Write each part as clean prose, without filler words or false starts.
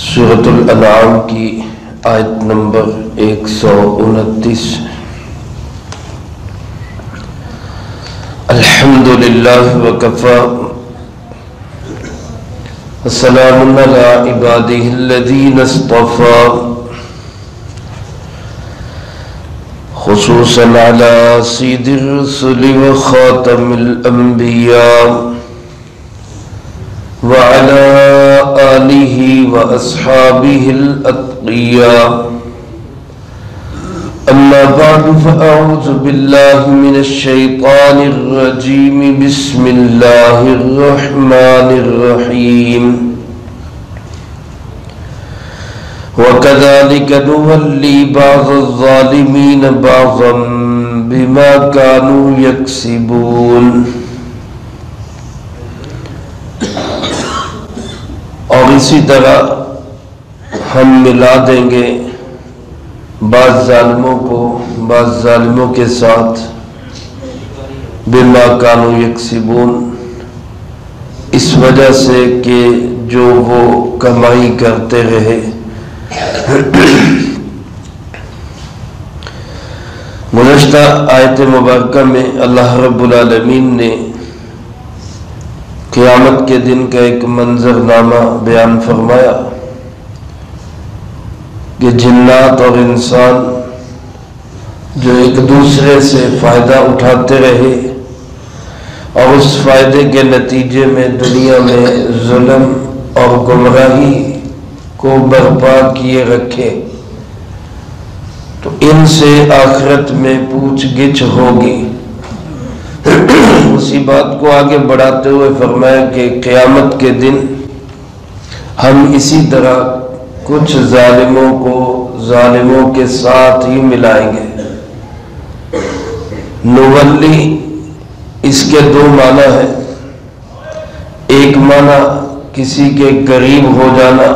سورۃ الانعام کی آیت نمبر 129۔ الحمد للہ وکفی وسلام علی عبادہ الذین اصطفی، خصوصا علی سید الرسل وخاتم الانبیاء وعلى آلہ واصحابہ الاتقیاء، اما بعد فاعوذ باللہ من الشیطان الرجیم، بسم اللہ الرحمن الرحیم۔ وَكَذَلِكَ نُوَلِّي بَعْضَ الظَّالِمِينَ بَعْضًا بِمَا كَانُوا يَكْسِبُونَ۔ اور اسی طرح ہم ملا دیں گے بعض ظالموں کو بعض ظالموں کے ساتھ، بما کانوا یکسبون، اس وجہ سے کہ جو وہ کمائی کرتے رہے۔ گزشتہ آیت مبارکہ میں اللہ رب العالمین نے قیامت کے دن کا ایک منظر نامہ بیان فرمایا کہ جنات اور انسان جو ایک دوسرے سے فائدہ اٹھاتے رہے اور اس فائدے کے نتیجے میں دنیا میں ظلم اور گمراہی کو برپا کیے رکھے، تو ان سے آخرت میں پوچھ گچھ ہوگی۔ اسی بات کو آگے بڑھاتے ہوئے فرمایا کہ قیامت کے دن ہم اسی طرح کچھ ظالموں کو ظالموں کے ساتھ ہی ملائیں گے۔ نولی اس کے دو معنی ہیں، ایک معنی کسی کے قریب ہو جانا،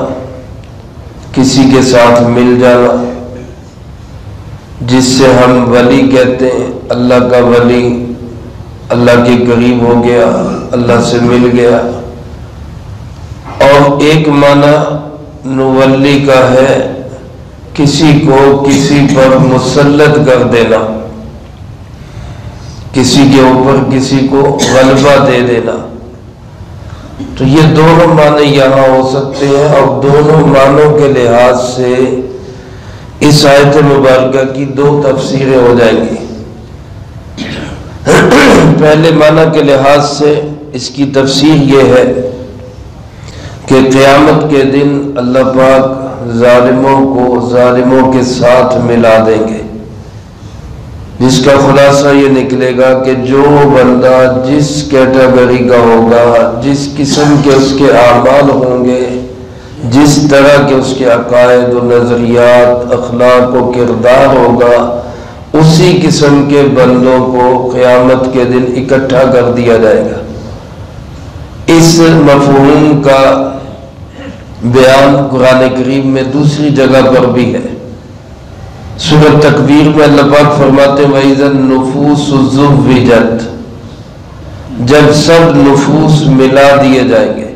کسی کے ساتھ مل جانا، جس سے ہم ولی کہتے ہیں، اللہ کا ولی اللہ کے قریب ہو گیا، اللہ سے مل گیا۔ اور ایک معنی نولی کا ہے کسی کو کسی پر مسلط کر دینا، کسی کے اوپر کسی کو غلبہ دے دینا۔ تو یہ دونوں معنی یہاں ہو سکتے ہیں، اور دونوں معنوں کے لحاظ سے اس آیت مبارکہ کی دو تفسیریں ہو جائیں گی۔ پہلے معنی کے لحاظ سے اس کی تفسیر یہ ہے کہ قیامت کے دن اللہ پاک ظالموں کو ظالموں کے ساتھ ملا دیں گے، جس کا خلاصہ یہ نکلے گا کہ جو بندہ جس کیٹیگری کا ہوگا، جس قسم کے اس کے اعمال ہوں گے، جس طرح کے اس کے عقائد و نظریات، اخلاق و کردار ہوگا، اسی قسم کے بندوں کو قیامت کے دن اکٹھا کر دیا جائے گا۔ اس مفہوم کا بیان قرآن کریم میں دوسری جگہ پر بھی ہے۔ سورۃ تکویر میں اللہ پاک فرماتے ہیں وَإِذَا النُّفُوسُ زُوِّجَتْ، جب سب نفوس ملا دیے جائیں گے،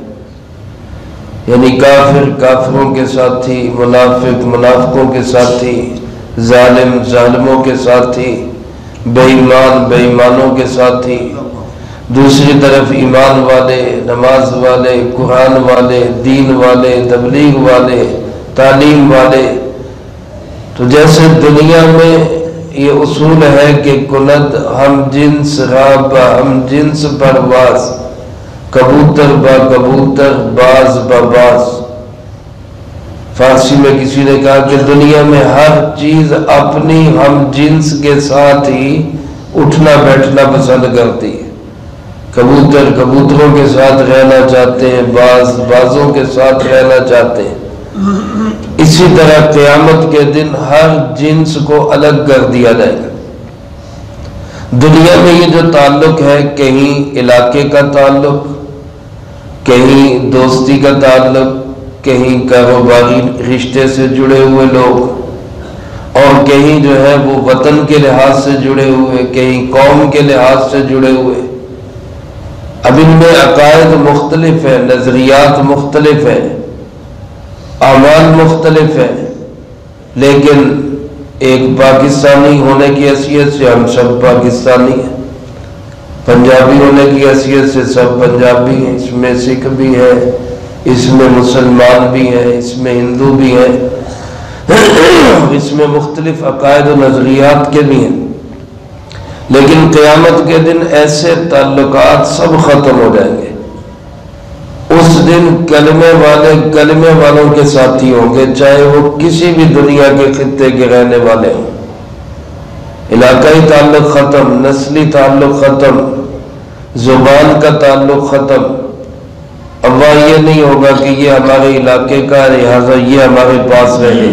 یعنی کافر کافروں کے ساتھی، منافق منافقوں کے ساتھی، ظالم ظالموں کے ساتھی، بے ایمان بے ایمانوں کے ساتھی، دوسری طرف ایمان والے، نماز والے، قرآن والے، دین والے، تبلیغ والے، تعلیم والے۔ تو جیسے دنیا میں یہ اصول ہے کہ کند ہم جنس راب ہم جنس پرواز، کبوتر با کبوتر، باز با باز۔ فارسی میں کسی نے کہا کہ دنیا میں ہر چیز اپنی ہم جنس کے ساتھ ہی اٹھنا بیٹھنا پسند کرتی ہے۔ کبوتر کبوتروں کے ساتھ رہنا چاہتے ہیں، باز بازوں کے ساتھ رہنا چاہتے ہیں۔ اسی طرح قیامت کے دن ہر جنس کو الگ کر دیا جائے گا۔ دنیا میں یہ جو تعلق ہے، کہیں علاقے کا تعلق، کہیں دوستی کا تعلق، کہیں کاروباری رشتے سے جڑے ہوئے لوگ، اور کہیں جو ہے وہ وطن کے لحاظ سے جڑے ہوئے، کہیں قوم کے لحاظ سے جڑے ہوئے۔ اب ان میں عقائد مختلف ہیں، نظریات مختلف ہیں، اعمال مختلف ہیں، لیکن ایک پاکستانی ہونے کی حیثیت سے ہم سب پاکستانی ہیں، پنجابی ہونے کی حیثیت سے سب پنجابی ہیں، اس میں سکھ بھی ہے، اس میں مسلمان بھی ہیں، اس میں ہندو بھی ہیں، اس میں مختلف عقائد و نظریات کے بھی ہیں، لیکن قیامت کے دن ایسے تعلقات سب ختم ہو جائیں گے۔ اس دن کلمے والوں کے ساتھی ہوں گے، چاہے وہ کسی بھی دنیا کے خطے کے رہنے والے ہوں۔ علاقائی تعلق ختم، نسلی تعلق ختم، زبان کا تعلق ختم۔ اب یہ نہیں ہوگا کہ یہ ہمارے علاقے کا لہٰذا یہ ہمارے پاس رہے۔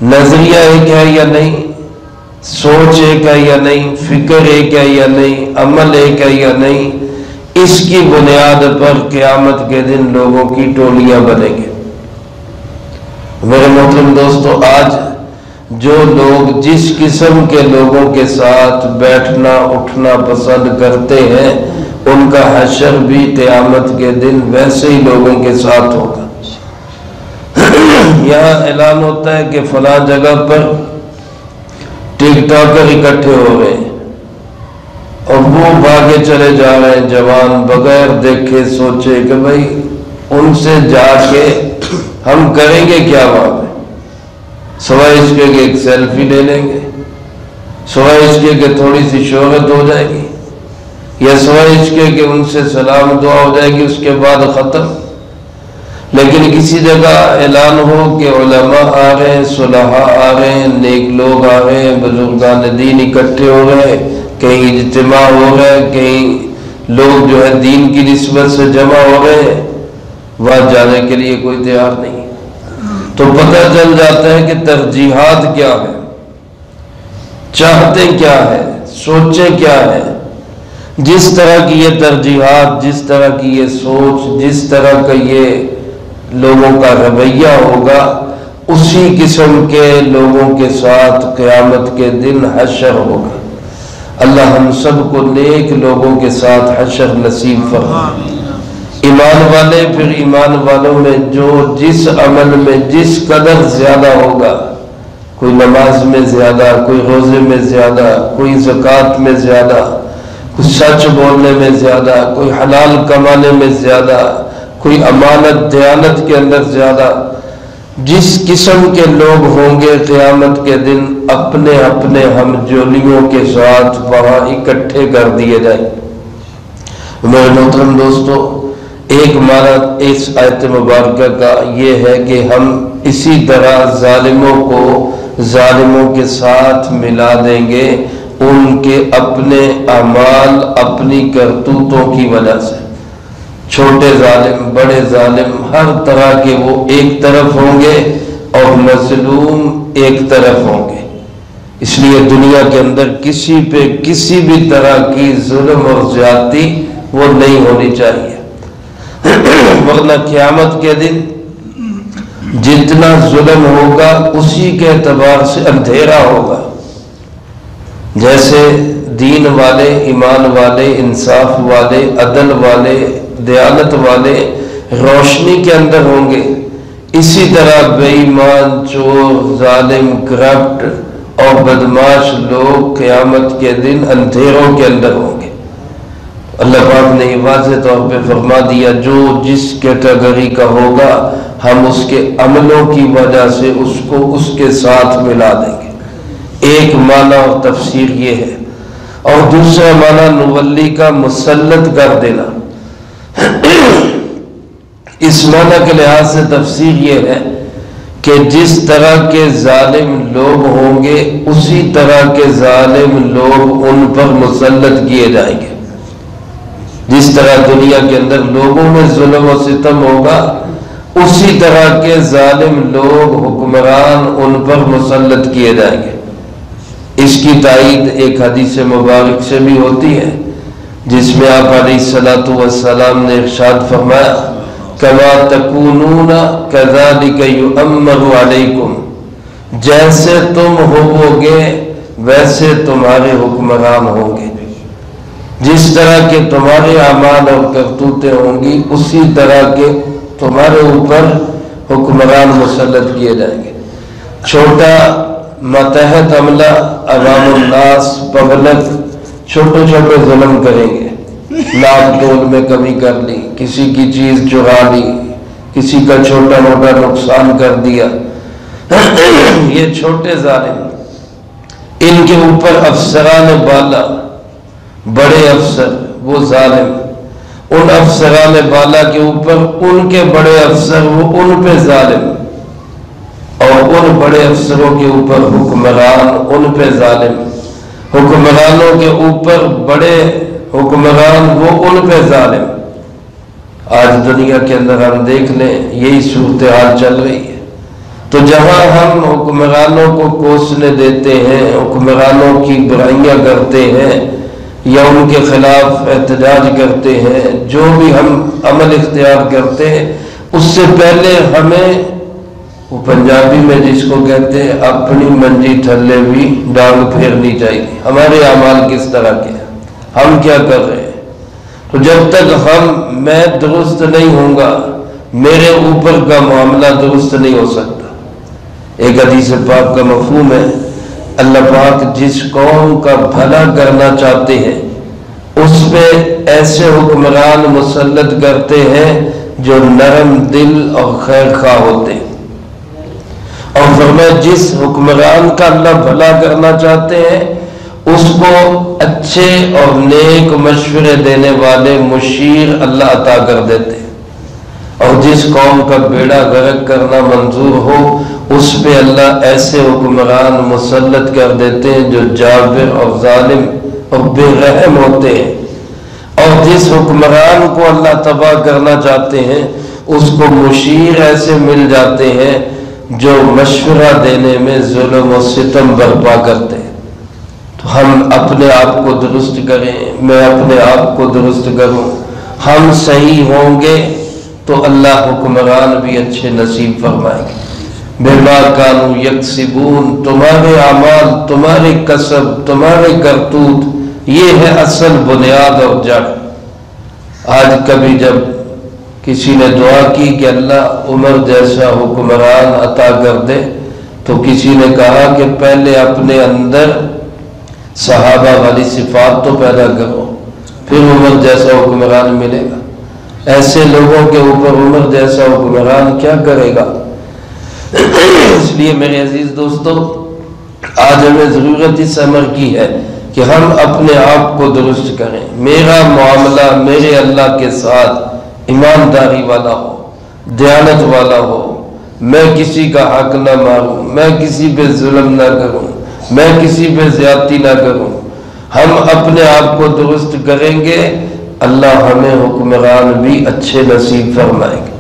نظریہ ایک ہے یا نہیں، سوچ ایک ہے یا نہیں، فکر ایک ہے یا نہیں، عمل ایک ہے یا نہیں، اس کی بنیاد پر قیامت کے دن لوگوں کی ٹولیاں بنیں گے۔ میرے محترم دوستو، آج جو لوگ جس قسم کے لوگوں کے ساتھ بیٹھنا اٹھنا پسند کرتے ہیں، ان کا حشر بھی قیامت کے دن ویسے ہی لوگوں کے ساتھ ہوگا۔ یہاں اعلان ہوتا ہے کہ فلاں جگہ پر ٹک ٹاکر اکٹھے ہو گئے اور وہ بھاگے چلے جا رہے ہیں، جوان بغیر دیکھے سوچے کہ بھائی ان سے جا کے ہم کریں گے کیا وہاں پہ، سوائے اس کے کہ ایک سیلفی لے لیں گے، سوائے اس کے کہ تھوڑی سی شہرت ہو جائے گی، یا سوائے اس کے کہ ان سے سلام دعا ہو جائے گی، اس کے بعد ختم۔ لیکن کسی جگہ اعلان ہو کہ علماء آ رہے ہیں، صلحاء آ رہے ہیں، نیک لوگ آ رہے ہیں، بزرگان دین اکٹھے ہو رہے ہیں، کہیں اجتماع ہو رہا ہے، کہیں لوگ جو ہے دین کی نسبت سے جمع ہو رہے ہیں، وہاں جانے کے لیے کوئی تیار نہیں، تو پتہ چل جاتا ہے کہ ترجیحات کیا ہے، چاہتے کیا ہے، سوچیں کیا ہے۔ جس طرح کی یہ ترجیحات، جس طرح کی یہ سوچ، جس طرح کا یہ لوگوں کا رویہ ہوگا، اسی قسم کے لوگوں کے ساتھ قیامت کے دن حشر ہوگا۔ اللہ ہم سب کو نیک لوگوں کے ساتھ حشر نصیب فرمائے۔ ایمان والے، پھر ایمان والوں میں جو جس عمل میں جس قدر زیادہ ہوگا، کوئی نماز میں زیادہ، کوئی روزے میں زیادہ، کوئی زکوٰۃ میں زیادہ، کوئی سچ بولنے میں زیادہ، کوئی حلال کمانے میں زیادہ، کوئی امانت دیانت کے اندر زیادہ، جس قسم کے لوگ ہوں گے قیامت کے دن اپنے اپنے ہم جولیوں کے ساتھ وہاں اکٹھے کر دیے جائیں۔ میرے محترم دوستو، ایک معنی اس آیت مبارکہ کا یہ ہے کہ ہم اسی طرح ظالموں کو ظالموں کے ساتھ ملا دیں گے، ان کے اپنے اعمال اپنی کرتوتوں کی وجہ سے۔ چھوٹے ظالم، بڑے ظالم، ہر طرح کے وہ ایک طرف ہوں گے اور مظلوم ایک طرف ہوں گے۔ اس لیے دنیا کے اندر کسی پہ کسی بھی طرح کی ظلم اور زیادتی وہ نہیں ہونی چاہیے، ورنہ قیامت کے دن جتنا ظلم ہوگا اسی کے اعتبار سے اندھیرا ہوگا۔ جیسے دین والے، ایمان والے، انصاف والے، عدل والے، دیانت والے روشنی کے اندر ہوں گے، اسی طرح بے ایمان، چور، ظالم، کرپٹ اور بدماش لوگ قیامت کے دن اندھیروں کے اندر ہوں گے۔ اللہ پاک نے واضح طور پہ فرما دیا، جو جس کیٹیگری کا ہوگا ہم اس کے عملوں کی وجہ سے اس کو اس کے ساتھ ملا دیں گے۔ ایک معنی اور تفسیر یہ ہے، اور دوسرا معنی نولی کا مسلط کر دینا۔ اس معنی کے لحاظ سے تفسیر یہ ہے کہ جس طرح کے ظالم لوگ ہوں گے اسی طرح کے ظالم لوگ ان پر مسلط کیے جائیں گے۔ جس طرح دنیا کے اندر لوگوں میں ظلم و ستم ہوگا، اسی طرح کے ظالم لوگ حکمران ان پر مسلط کیے جائیں گے۔ اس کی تائید ایک حدیث مبارک سے بھی ہوتی ہے، جس میں آپ علیہ الصلوۃ والسلام نے ارشاد فرمایا، کما تکونون کذالک یؤمر علیکم، جیسے تم ہوگے ویسے تمہارے حکمران ہوں گے۔ جس طرح کے تمہارے اعمال اور کرتوتیں ہوں گی اسی طرح کے تمہارے اوپر حکمران مسلط کیے جائیں گے۔ چھوٹا ماتحت عملہ عوام الناس پبلک چھوٹے چھوٹے ظلم کریں گے، ناپ تول میں کمی کر لی، کسی کی چیز چرا لی، کسی کا چھوٹا موٹا نقصان کر دیا، یہ چھوٹے ظالم۔ ان کے اوپر افسران بالا، بڑے افسر وہ ظالم، ان افسران بالا کے اوپر ان کے بڑے افسر وہ ان پہ ظالم، اور ان بڑے افسروں کے اوپر حکمران ان پہ ظالم، حکمرانوں کے اوپر بڑے حکمران وہ ان پہ ظالم۔ آج دنیا کے اندر ہم دیکھ لیں یہی صورتحال چل رہی ہے۔ تو جہاں ہم حکمرانوں کو کوسنے دیتے ہیں، حکمرانوں کی برائیاں کرتے ہیں یا ان کے خلاف احتجاج کرتے ہیں، جو بھی ہم عمل اختیار کرتے ہیں، اس سے پہلے ہمیں وہ پنجابی میں جس کو کہتے ہیں اپنی منجی تھلے بھی ڈانگ پھیرنی چاہیے۔ ہمارے اعمال کس طرح کے ہیں، ہم کیا کر رہے ہیں؟ تو جب تک میں درست نہیں ہوں گا، میرے اوپر کا معاملہ درست نہیں ہو سکتا۔ ایک حدیث پاک کا مفہوم ہے، اللہ پاک جس قوم کا بھلا کرنا چاہتے ہیں اس پہ ایسے حکمران مسلط کرتے ہیں جو نرم دل اور خیر خواہ ہوتے ہیں، اور فرمایا جس حکمران کا اللہ بھلا کرنا چاہتے ہیں اس کو اچھے اور نیک مشورے دینے والے مشیر اللہ عطا کر دیتے ہیں، اور جس قوم کا بیڑا غرق کرنا منظور ہو اس پہ اللہ ایسے حکمران مسلط کر دیتے ہیں جو جابر اور ظالم اور بے رحم ہوتے ہیں، اور جس حکمران کو اللہ تباہ کرنا چاہتے ہیں اس کو مشیر ایسے مل جاتے ہیں جو مشورہ دینے میں ظلم و ستم برپا کرتے ہیں۔ تو ہم اپنے آپ کو درست کریں، میں اپنے آپ کو درست کروں، ہم صحیح ہوں گے تو اللہ حکمران بھی اچھے نصیب فرمائے گے۔ بما کانوا یکسبون، تمہارے اعمال، تمہارے کسب، تمہارے کرتوت، یہ ہے اصل بنیاد اور جڑ۔ آج کبھی جب کسی نے دعا کی کہ اللہ عمر جیسا حکمران عطا کر دے، تو کسی نے کہا کہ پہلے اپنے اندر صحابہ والی صفات تو پیدا کرو، پھر عمر جیسا حکمران ملے گا۔ ایسے لوگوں کے اوپر عمر جیسا حکمران کیا کرے گا؟ اس لیے میرے عزیز دوستو، آج ہمیں ضرورت اس امر کی ہے کہ ہم اپنے آپ کو درست کریں، میرا معاملہ میرے اللہ کے ساتھ ایمانداری والا ہو، دیانت والا ہو، میں کسی کا حق نہ ماروں، میں کسی پہ ظلم نہ کروں، میں کسی پہ زیادتی نہ کروں۔ ہم اپنے آپ کو درست کریں گے، اللہ ہمیں حکمران بھی اچھے نصیب فرمائے گے۔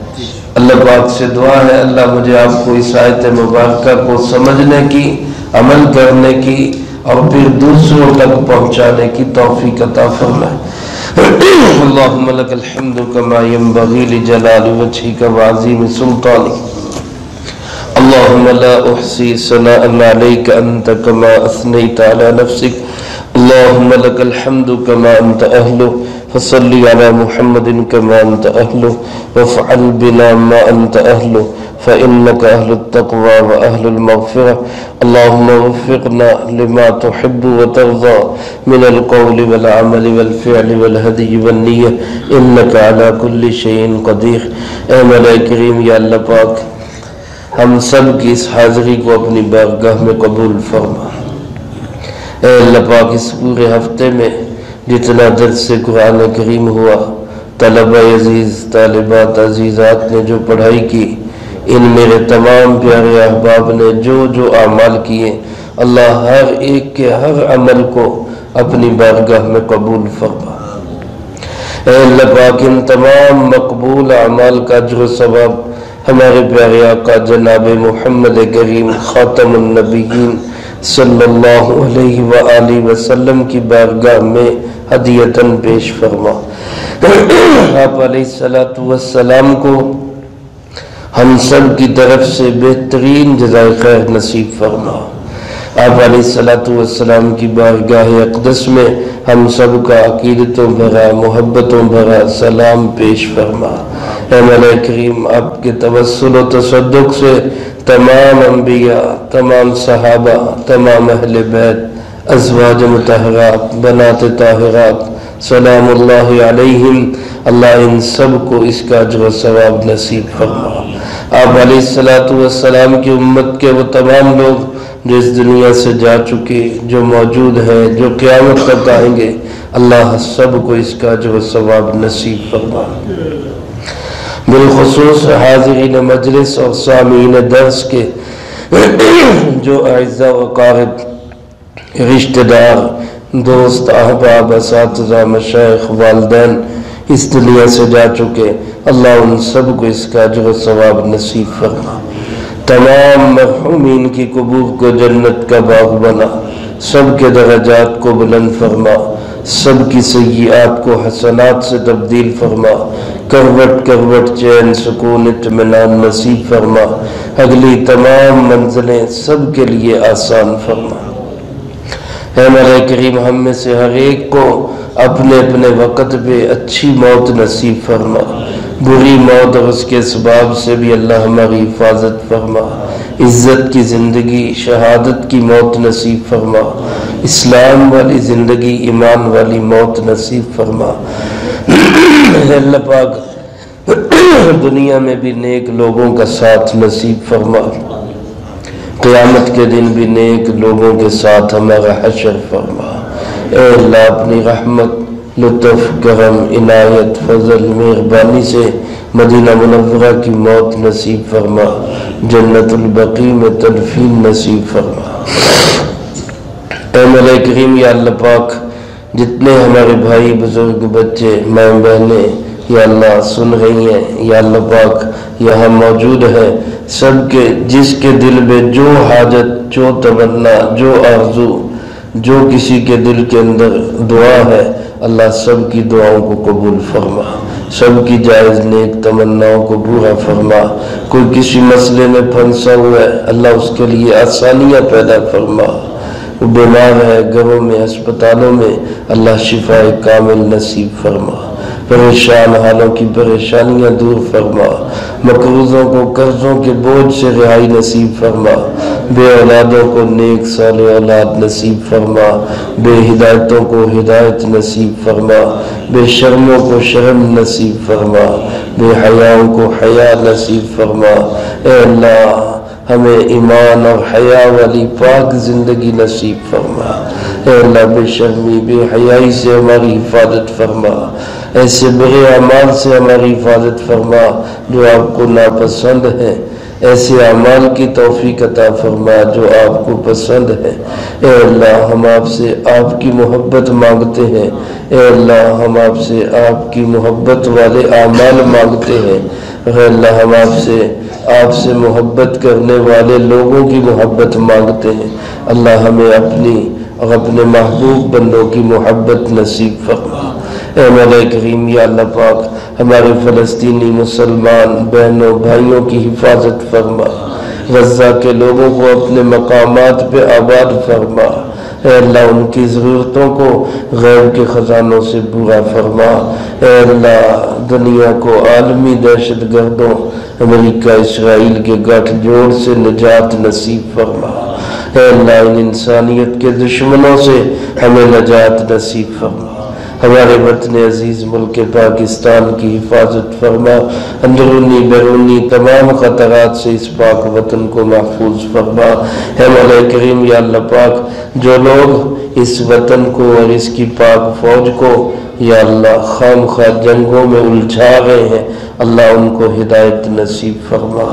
اللہ پاک سے دعا ہے اللہ مجھے آپ کو اس آیت مبارکہ کو سمجھنے کی، عمل کرنے کی اور پھر دوسروں تک پہنچانے کی توفیق عطا فرمائے۔ اللہم لک الحمد کما ینبغی لجلال وجہک وعظیم سلطانک، اللہم لا احصی ثناء علیک انت کما اثنیت علی نفسک، اللہم لک الحمد کما انت اہلہ، فصلی علی محمد کما انت اہلہ، وافعل بنا ما انت اہلہ، فإنک اہل التقوی واہل المغفرہ، اللہم وفقنا لما تحب وترضى من القول والعمل والفعل والہدی والنیہ، انک علی کل شیء قدیر۔ اے مولا کریم، یا اللہ پاک ہم سب کی اس حاضری کو اپنی بارگاہ میں قبول فرما۔ اے اللہ پاک اس پورے ہفتے میں جتنا درس قرآن کریم ہوا، طلبہ عزیز، طالبات عزیزات نے جو پڑھائی کی، ان میرے تمام پیارے احباب نے جو جو اعمال کیے، اللہ ہر ایک کے ہر عمل کو اپنی بارگاہ میں قبول فرما۔ اے اللہ پاک ان تمام مقبول اعمال کا اجر و ثواب ہمارے پیارے آقا جناب محمد کریم خاتم النبیین صلی اللہ علیہ وآلہ وسلم کی بارگاہ میں ہدیتاً پیش فرما۔ آپ علیہ السلام کو ہم سب کی طرف سے بہترین جزائے خیر نصیب فرما۔ آپ علیہ الصلوۃ والسلام کی بارگاہ اقدس میں ہم سب کا عقیدتوں بھرا محبتوں بھرا سلام پیش فرما۔ اے مولا کریم، آپ کے توسل و تصدق سے تمام انبیاء، تمام صحابہ، تمام اہل بیت، ازواج مطہرات، بنات طاہرات سلام اللہ علیہم، اللہ ان سب کو اس کا اجر و ثواب نصیب فرما۔ آپ علیہ الصلوۃ والسلام کی امت کے وہ تمام لوگ جو اس دنیا سے جا چکے، جو موجود ہیں، جو قیامت تک آئیں گے، اللہ سب کو اس کا اجر و ثواب نصیب فرما۔ بالخصوص حاضرین مجلس اور سامعین درس کے جو اعزاء و اقارب، رشتہ دار، دوست، احباب، اساتذہ، مشائخ، والدین اس دنیا سے جا چکے، اللہ ان سب کو اس کا اجر و ثواب نصیب فرما۔ تمام مرحومین کی قبور کو جنت کا باغ بنا، سب کے درجات کو بلند فرما، سب کی سیئات کو حسنات سے تبدیل فرما، کروٹ کروٹ چین سکون اطمینان نصیب فرما، اگلی تمام منزلیں سب کے لیے آسان فرما۔ اے مولا کریم، ہم میں سے ہر ایک کو اپنے اپنے وقت پہ اچھی موت نصیب فرما، بری موت اور اس کے اسباب سے بھی اللہ ہماری حفاظت فرما، عزت کی زندگی، شہادت کی موت نصیب فرما، اسلام والی زندگی، ایمان والی موت نصیب فرما۔ اللہ پاک دنیا میں بھی نیک لوگوں کا ساتھ نصیب فرما، قیامت کے دن بھی نیک لوگوں کے ساتھ ہمارا حشر فرما۔ اے اللہ، اپنی رحمت، لطف، کرم، عنایت، فضل، مہربانی سے مدینہ منورہ کی موت نصیب فرما، جنت البقیع میں تدفین نصیب فرما۔ اے مولا کریم، یا اللہ پاک، جتنے ہمارے بھائی، بزرگ، بچے، ماں بہنیں یا اللہ سن رہی ہیں، یا اللہ پاک یہاں موجود ہے، سب کے جس کے دل میں جو حاجت، جو تمنا، جو آرزو، جو کسی کے دل کے اندر دعا ہے، اللہ سب کی دعاؤں کو قبول فرما، سب کی جائز نیک تمناؤں کو پورا فرما۔ کوئی کسی مسئلے میں پھنسا ہوا ہے، اللہ اس کے لیے آسانیاں پیدا فرما۔ وہ بیمار ہے، گھروں میں، اسپتالوں میں، اللہ شفا کامل نصیب فرما، پریشان حالوں کی پریشانیاں دور فرما، مقروضوں کو قرضوں کے بوجھ سے رہائی نصیب فرما، بے اولادوں کو نیک صالح اولاد نصیب فرما، بے ہدایتوں کو ہدایت نصیب فرما، بے شرموں کو شرم نصیب فرما، بے حیاؤں کو حیا نصیب فرما۔ اے اللہ، ہمیں ایمان اور حیا والی پاک زندگی نصیب فرما۔ اے اللہ، بے شرمی، بے حیائی سے ہماری حفاظت فرما، ایسے برے اعمال سے ہماری حفاظت فرما جو آپ کو ناپسند ہے، ایسے اعمال کی توفیق عطا فرما جو آپ کو پسند ہے۔ اے اللہ، ہم آپ سے آپ کی محبت مانگتے ہیں، اے اللہ، ہم آپ سے آپ کی محبت والے اعمال مانگتے ہیں، اے اللہ، ہم آپ سے محبت کرنے والے لوگوں کی محبت مانگتے ہیں۔ اللہ، ہمیں اپنی اور اپنے محبوب بندوں کی محبت نصیب فرما۔ اے مولا کریم، یا اللہ پاک، ہمارے فلسطینی مسلمان بہنوں بھائیوں کی حفاظت فرما، غزہ کے لوگوں کو اپنے مقامات پہ آباد فرما۔ اے اللہ، ان کی ضرورتوں کو غیب کے خزانوں سے پورا فرما۔ اے اللہ، دنیا کو عالمی دہشت گردوں امریکہ اسرائیل کے گٹھ جوڑ سے نجات نصیب فرما۔ اے اللہ، ان انسانیت کے دشمنوں سے ہمیں نجات نصیب فرما۔ ہمارے وطن عزیز ملک پاکستان کی حفاظت فرما، اندرونی بیرونی تمام خطرات سے اس پاک وطن کو محفوظ فرما۔ اے مولا کریم، یا اللہ پاک، جو لوگ اس وطن کو اور اس کی پاک فوج کو یا اللہ خام خواہ جنگوں میں الجھا رہے ہیں، اللہ ان کو ہدایت نصیب فرما۔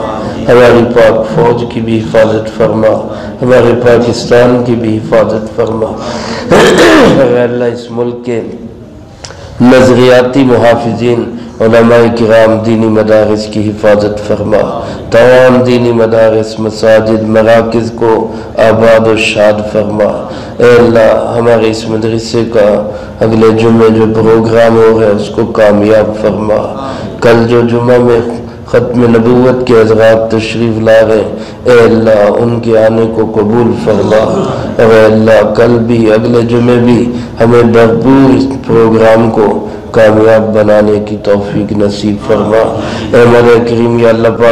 ہماری پاک فوج کی بھی حفاظت فرما، ہمارے پاکستان کی بھی حفاظت فرما۔ اے اللہ، اس ملک کے نظریاتی محافظین، علماء کرام، دینی مدارس کی حفاظت فرما، تمام دینی مدارس، مساجد، مراکز کو آباد و شاد فرما۔ اے اللہ، ہمارے اس مدرسے کا اگلے جمعے جو پروگرام ہو رہا ہے اس کو کامیاب فرما۔ کل جو جمعہ میں ختم نبوت کے حضرات تشریف لا رہے، اے اللہ ان کے آنے کو قبول فرما، اور اے اللہ کل بھی اگلے جمعے بھی ہمیں بھرپور اس پروگرام کو کامیاب بنانے کی توفیق نصیب فرما۔ اے مولا کریم یا اللہ پاک